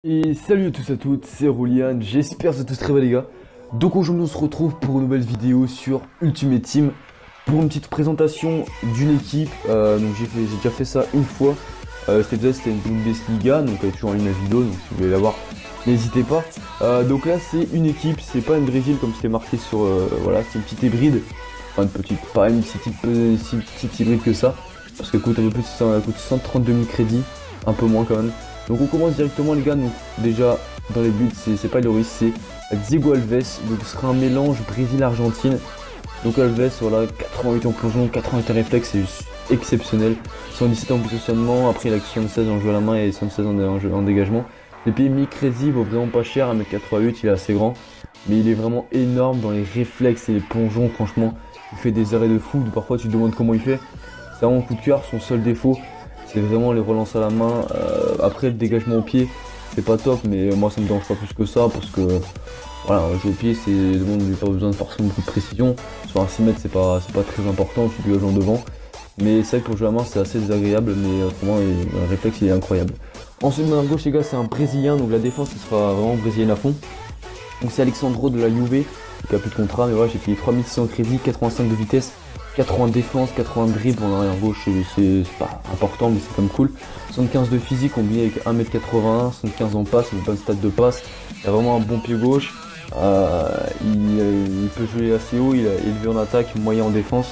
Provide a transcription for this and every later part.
Et salut à tous et à toutes, c'est Roulian, j'espère que vous êtes tous très bien les gars. Donc aujourd'hui on se retrouve pour une nouvelle vidéo sur Ultimate Team. Pour une petite présentation d'une équipe, donc j'ai déjà fait ça une fois. C'était une Bundesliga, donc elle est toujours en ligne la vidéo, donc si vous voulez la voir, n'hésitez pas. Donc là c'est une équipe, c'est pas une Brésil comme c'était marqué sur, voilà, c'est une petite hybride. Enfin une petite, pas une petite hybride que ça, parce qu'elle coûte un peu plus, elle coûte 132 000 crédits, un peu moins quand même. Donc on commence directement les gars, donc déjà dans les buts c'est pas Lloris, c'est Diego Alves, donc ce sera un mélange Brésil-Argentine. Donc Alves, voilà, 88 en plongeon, 88 en réflexe, c'est juste exceptionnel. 117 en positionnement, après il a 76 en jeu à la main et 76 en dégagement. Les pieds mi-crédit, vaut vraiment pas cher, 1m88, il est assez grand. Mais il est vraiment énorme dans les réflexes et les plongeons, franchement. Il fait des arrêts de fou, parfois tu te demandes comment il fait. C'est vraiment un coup de cœur, son seul défaut, c'est vraiment les relances à la main. Après le dégagement au pied, c'est pas top, mais moi ça me dérange pas plus que ça parce que voilà, jouer au pied, c'est le monde n'a pas besoin de forcément beaucoup de précision. Sur un 6 mètres, c'est pas très important, tu dégages en devant. Mais c'est vrai que pour jouer à la main, c'est assez désagréable, mais autrement, le réflexe il est incroyable. Ensuite, main gauche, les gars, c'est un Brésilien, donc la défense, ce sera vraiment brésilienne à fond. Donc c'est Alexandro de la Juve, qui a plus de contrat, mais voilà, j'ai payé 3600 crédits, 85 de vitesse, 80 de défense, 80 de dribble en arrière gauche, c'est pas important, mais c'est quand même cool. 75 de physique combiné avec 1m81, 75 en passe, une bonne stade de passe. Il a vraiment un bon pied gauche. Il peut jouer assez haut, il est élevé en attaque, moyen en défense.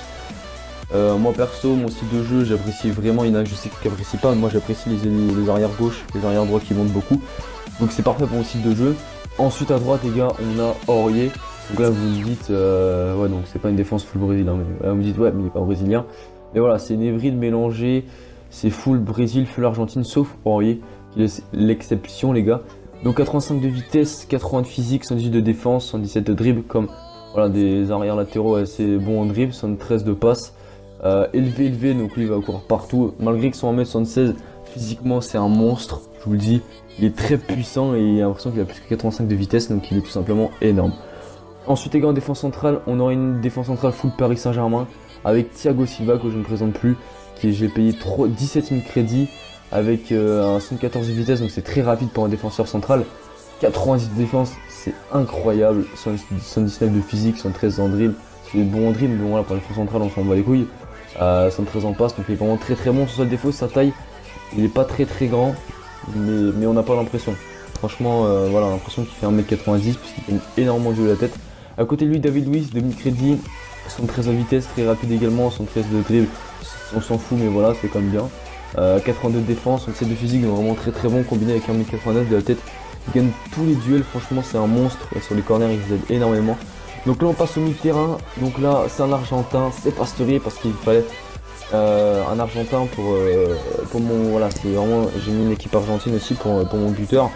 Moi perso, mon style de jeu, j'apprécie vraiment, il y en a je sais qu'il n'apprécie pas, mais moi j'apprécie les arrières gauche, les arrières droits qui montent beaucoup. Donc c'est parfait pour mon style de jeu. Ensuite à droite les gars, on a Aurier. Donc là vous me dites, ouais donc c'est pas une défense full brésilien, mais vous me dites ouais mais il n'est pas brésilien. Mais voilà, c'est une hybride mélangée, c'est full Brésil, full Argentine, sauf Aurier, qui est l'exception les gars. Donc 85 de vitesse, 80 de physique, 118 de défense, 117 de dribble, comme voilà, des arrières latéraux assez bons en dribble, 113 de passe. Élevé, donc lui il va courir partout, malgré que son 1m76, physiquement c'est un monstre, je vous le dis, il est très puissant et il a l'impression qu'il a plus que 85 de vitesse, donc il est tout simplement énorme. Ensuite les gars, en défense centrale, on aura une défense centrale full Paris Saint-Germain, avec Thiago Silva que je ne présente plus, qui j'ai payé 17 000 crédits, avec un 114 de vitesse, donc c'est très rapide pour un défenseur central. 90 de défense, c'est incroyable, 119 de physique, 113 en dribble, c'est bon en dribble, mais bon voilà, pour la défense centrale on s'en bat les couilles. 113 en passe, donc il est vraiment très bon. Son seul défaut c'est sa taille, il est pas très grand, mais on n'a pas l'impression. Franchement, voilà, l'impression qu'il fait 1m90 parce qu'il fait énormément de jeu de la tête. À côté de lui, David Luiz, 2000 crédits, 113 en vitesse, très rapide également, 113 de dribble, on s'en fout, mais voilà, c'est quand même bien. 82 de défense, 107 de physique, donc vraiment très bon, combiné avec 1m89 de la tête. Il gagne tous les duels, franchement c'est un monstre, et sur les corners il vous aide énormément. Donc là on passe au mi-terrain, donc là c'est un Argentin, c'est Pastore parce qu'il fallait un Argentin pour mon, voilà, c'est vraiment, j'ai mis une équipe argentine aussi pour mon buteur.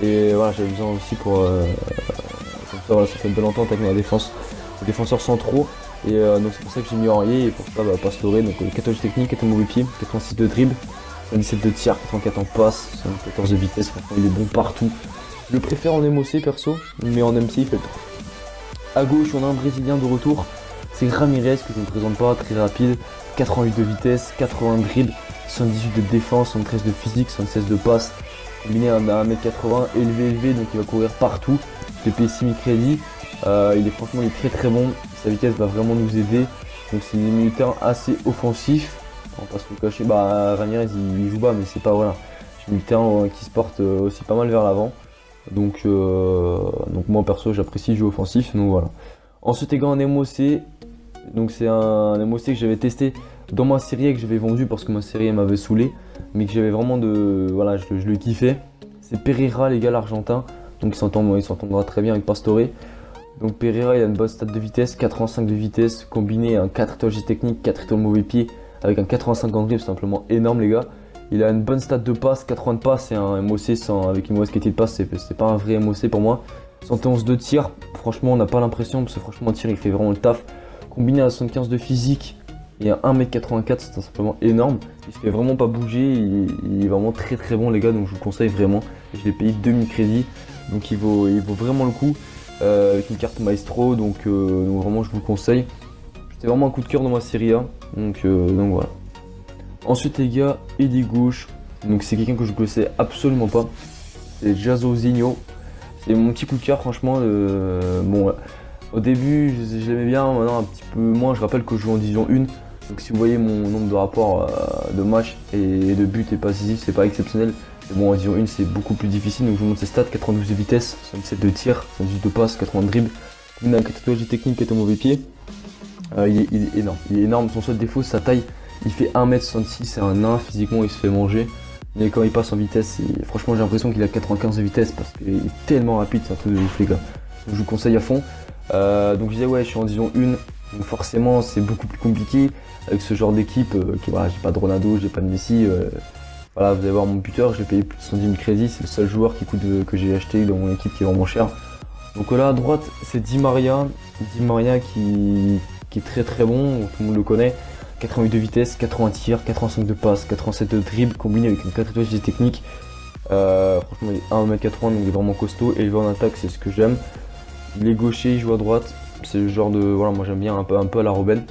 Et voilà, j'avais besoin aussi pour, comme ça, voilà, ça fait une belle entente avec ma défense, les défenseurs centraux. Et donc c'est pour ça que j'ai mis Aurier et pour ça Pastore, donc 14 technique, 4 mauvais pied, 86 de dribble, 17 de tir, 84 en passe, 14 de vitesse, franchement il est bon partout. Je le préfère en MOC perso, mais en MC il fait le tour. A gauche on a un Brésilien de retour, c'est Ramirez que je ne présente pas, très rapide, 88 de vitesse, 80 de dribble, 118 de défense, 113 de physique, 116 de passe, combiné à 1m80, élevé, donc il va courir partout, j'ai payé 6000 crédits, il est très bon, sa vitesse va vraiment nous aider, donc c'est un militaire assez offensif, on va pas se le cacher, Ramirez il joue bas mais c'est pas, voilà, c'est un militaire qui se porte aussi pas mal vers l'avant. Donc moi perso j'apprécie le jeu offensif, donc voilà. Ensuite les gars en MOC, donc c'est un MOC que j'avais testé dans ma série et que j'avais vendu parce que ma série m'avait saoulé, mais que j'avais vraiment voilà, je le kiffais. C'est Pereira les gars, l'Argentin, donc il s'entendra très bien avec Pastore. Donc Pereira il a une bonne stat de vitesse, 85 de vitesse, combiné à un 4 étoiles technique, 4 étoiles mauvais pied, avec un 85 en dribble, c'est simplement énorme les gars. Il a une bonne stat de passe, 80 de passe et un MOC avec une mauvaise qualité de passe, c'est pas un vrai MOC pour moi. 111 de tir, franchement on n'a pas l'impression parce que franchement le tir il fait vraiment le taf. Combiné à 75 de physique et à 1m84, c'est simplement énorme. Il se fait vraiment pas bouger, il est vraiment très bon les gars, donc je vous le conseille vraiment. Je l'ai payé 2000 crédits, donc il vaut vraiment le coup. Avec une carte maestro, donc vraiment je vous le conseille. C'était vraiment un coup de cœur dans ma série A, donc voilà. Ensuite les gars, ailier gauche, donc c'est quelqu'un que je ne connaissais absolument pas. c'est Jairzinho. C'est mon petit coup de cœur franchement. Bon, au début je l'aimais bien, maintenant un petit peu moins. Je rappelle que je joue en division 1. Donc si vous voyez mon nombre de rapports de matchs et de buts et passes décisives, c'est pas exceptionnel. Mais bon, en division 1 c'est beaucoup plus difficile. Donc je vous montre ses stats: 92 de vitesse, 77 de tir, 78 de passe, 80 de dribble. Il a une catégorie technique qui est au mauvais pied. Il est énorme. Il est énorme. Son seul défaut, sa taille. Il fait 1m66, c'est un nain. Physiquement, il se fait manger. Mais quand il passe en vitesse, franchement, j'ai l'impression qu'il a 95 de vitesse parce qu'il est tellement rapide. C'est un truc de ouf, les gars. Donc, je vous conseille à fond. Donc, je disais, ouais, je suis en division 1. Donc, forcément, c'est beaucoup plus compliqué avec ce genre d'équipe. Voilà, j'ai pas de Ronaldo, j'ai pas de Messi. Voilà, vous allez voir mon buteur, je l'ai payé plus de 110 000 crédits. C'est le seul joueur que j'ai acheté dans mon équipe qui est vraiment cher. Donc là à droite c'est Di Maria qui est très très bon, tout le monde le connaît. 88 de vitesse, 80 tirs, 85 de passe, 87 de dribble combiné avec une 4 étoiles de technique. Franchement il est 1m80 donc il est vraiment costaud, élevé en attaque, c'est ce que j'aime. Il est gaucher, il joue à droite, c'est le genre de... Voilà, moi j'aime bien un peu à la Robben.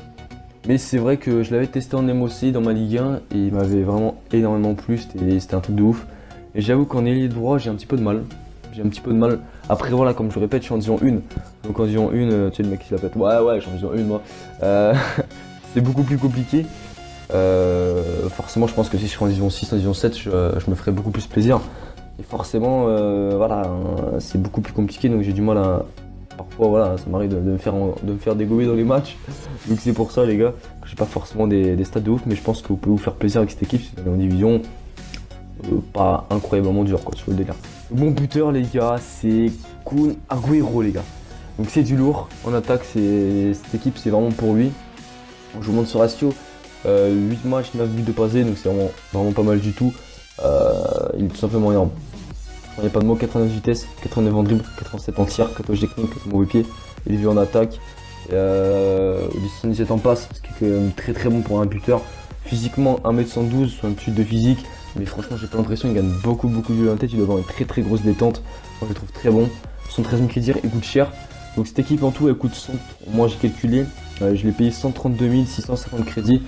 Mais c'est vrai que je l'avais testé en MOC dans ma Ligue 1 et il m'avait vraiment énormément plu, c'était un truc de ouf. Et j'avoue qu'en ailier droit j'ai un petit peu de mal. Après voilà, comme je répète, je suis en division 1. Donc en division 1, tu sais le mec qui l'appelle. Ouais, je suis en division 1 moi. C'est beaucoup plus compliqué. Forcément je pense que si je serais en division 6, en division 7, je me ferais beaucoup plus plaisir. Et forcément voilà, c'est beaucoup plus compliqué donc j'ai du mal à. Parfois voilà, ça m'arrive de me faire dégommer dans les matchs. Donc c'est pour ça les gars, que j'ai pas forcément des stats de ouf, mais je pense que vous pouvez vous faire plaisir avec cette équipe si vous êtes en division. Pas incroyablement dur quoi sur le délire. Mon buteur les gars c'est Kun Agüero les gars. Donc c'est du lourd en attaque, cette équipe c'est vraiment pour lui. Je vous montre ce ratio, 8 matchs, 9 buts de passé, donc c'est vraiment pas mal du tout. Il est tout simplement énorme. Il n'y a pas de mots, 89 vitesse, 89 en dribble, 87 en tir, 14 technique, mauvais pied, il est vu en attaque. 77 en passe, ce qui est quand même très très bon pour un buteur. Physiquement 1m112, 68 de physique. Mais franchement j'ai pas l'impression qu'il gagne beaucoup de jeu en tête, il doit avoir une très grosse détente. Moi je le trouve très bon. 113 000 crédits, il coûte cher. Donc cette équipe en tout elle coûte 100, moi j'ai calculé, je l'ai payé 132 650 crédits.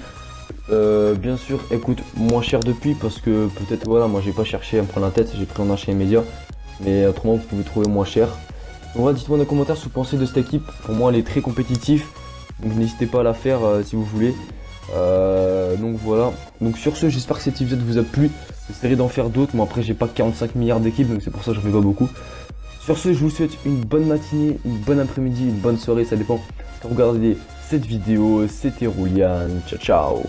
Bien sûr elle coûte moins cher depuis parce que peut-être voilà, moi j'ai pas cherché à me prendre la tête, j'ai pris en achat immédiat. Mais autrement vous pouvez trouver moins cher. Donc voilà, dites-moi dans les commentaires ce que vous pensez de cette équipe. Pour moi elle est très compétitive. Donc n'hésitez pas à la faire si vous voulez. Donc voilà, donc sur ce j'espère que cet épisode vous a plu. J'essaierai d'en faire d'autres, mais après j'ai pas 45 milliards d'équipes donc c'est pour ça que j'en fais pas beaucoup. Sur ce je vous souhaite une bonne matinée, une bonne après-midi, une bonne soirée, ça dépend quand vous regardez cette vidéo. C'était Roulian, ciao ciao.